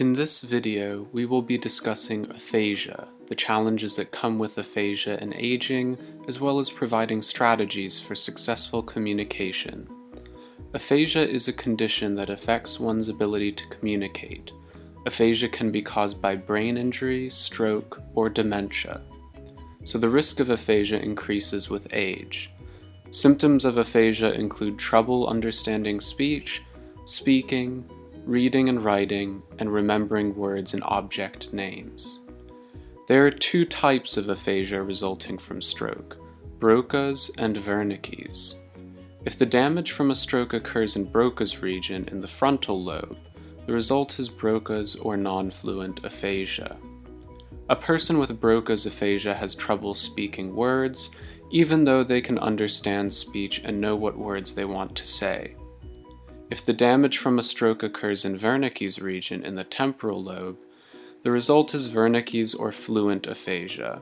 In this video, we will be discussing aphasia, the challenges that come with aphasia and aging, as well as providing strategies for successful communication. Aphasia is a condition that affects one's ability to communicate. Aphasia can be caused by brain injury, stroke, or dementia. So the risk of aphasia increases with age. Symptoms of aphasia include trouble understanding speech, speaking, reading and writing, and remembering words and object names. There are two types of aphasia resulting from stroke, Broca's and Wernicke's. If the damage from a stroke occurs in Broca's region in the frontal lobe, the result is Broca's or non-fluent aphasia. A person with Broca's aphasia has trouble speaking words, even though they can understand speech and know what words they want to say. If the damage from a stroke occurs in Wernicke's region in the temporal lobe, the result is Wernicke's or fluent aphasia.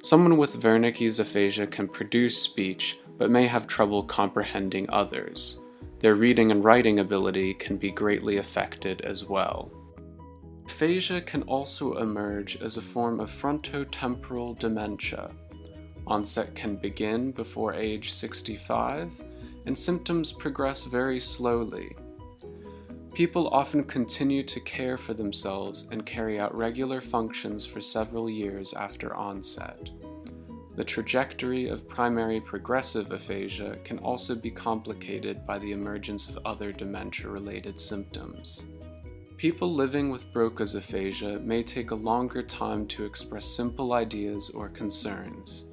Someone with Wernicke's aphasia can produce speech, but may have trouble comprehending others. Their reading and writing ability can be greatly affected as well. Aphasia can also emerge as a form of frontotemporal dementia. Onset can begin before age 65, and symptoms progress very slowly. People often continue to care for themselves and carry out regular functions for several years after onset. The trajectory of primary progressive aphasia can also be complicated by the emergence of other dementia-related symptoms. People living with Broca's aphasia may take a longer time to express simple ideas or concerns.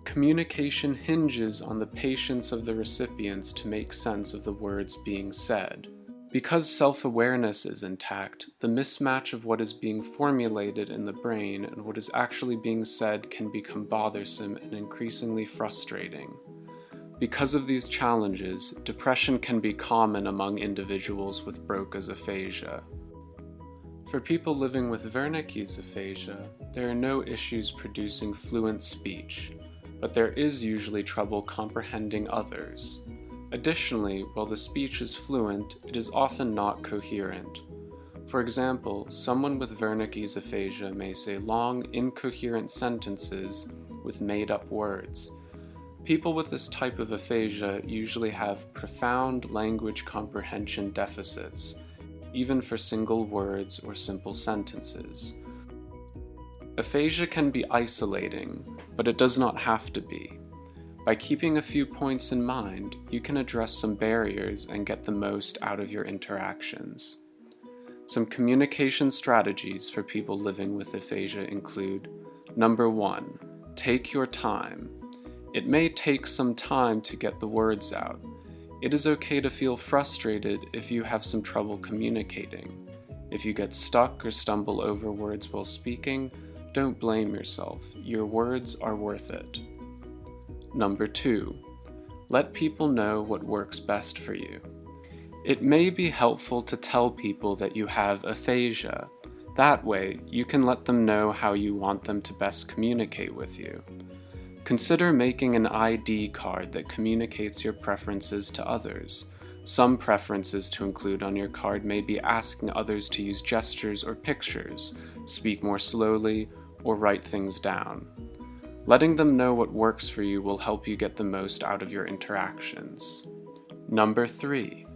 Communication hinges on the patience of the recipients to make sense of the words being said. Because self-awareness is intact, the mismatch of what is being formulated in the brain and what is actually being said can become bothersome and increasingly frustrating. Because of these challenges, depression can be common among individuals with Broca's aphasia. For people living with Wernicke's aphasia, there are no issues producing fluent speech, but there is usually trouble comprehending others. Additionally, while the speech is fluent, it is often not coherent. For example, someone with Wernicke's aphasia may say long, incoherent sentences with made-up words. People with this type of aphasia usually have profound language comprehension deficits, even for single words or simple sentences. Aphasia can be isolating, but it does not have to be. By keeping a few points in mind, you can address some barriers and get the most out of your interactions. Some communication strategies for people living with aphasia include: Number 1, take your time. It may take some time to get the words out. It is okay to feel frustrated if you have some trouble communicating. If you get stuck or stumble over words while speaking, don't blame yourself. Your words are worth it. Number 2, let people know what works best for you. It may be helpful to tell people that you have aphasia. That way, you can let them know how you want them to best communicate with you. Consider making an ID card that communicates your preferences to others. Some preferences to include on your card may be asking others to use gestures or pictures, speak more slowly, or write things down. Letting them know what works for you will help you get the most out of your interactions. Number 3,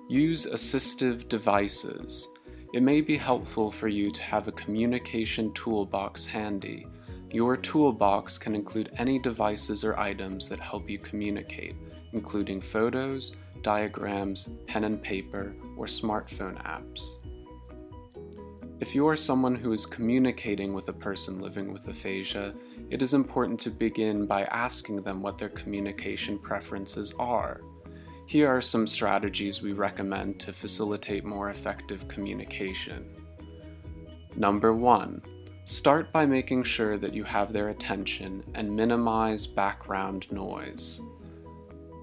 use assistive devices. It may be helpful for you to have a communication toolbox handy. Your toolbox can include any devices or items that help you communicate, including photos, diagrams, pen and paper, or smartphone apps. If you are someone who is communicating with a person living with aphasia, it is important to begin by asking them what their communication preferences are. Here are some strategies we recommend to facilitate more effective communication. Number 1, start by making sure that you have their attention and minimize background noise.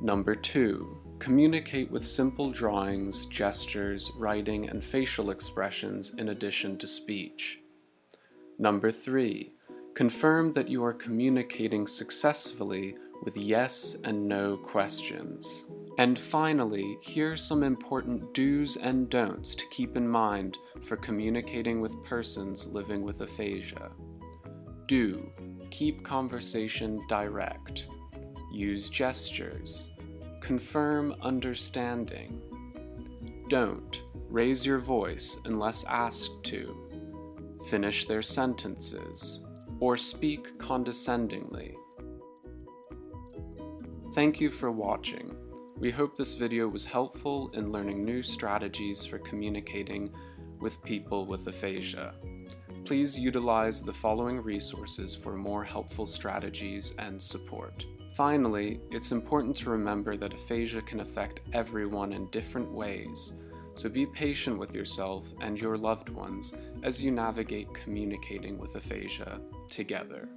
Number 2, communicate with simple drawings, gestures, writing, and facial expressions in addition to speech. Number 3, confirm that you are communicating successfully with yes and no questions. And finally, here are some important do's and don'ts to keep in mind for communicating with persons living with aphasia. Do: keep conversation direct. Use gestures. Confirm understanding. Don't: raise your voice unless asked to. Finish their sentences, or speak condescendingly. Thank you for watching. We hope this video was helpful in learning new strategies for communicating with people with aphasia. Please utilize the following resources for more helpful strategies and support. Finally, it's important to remember that aphasia can affect everyone in different ways, so be patient with yourself and your loved ones as you navigate communicating with aphasia together.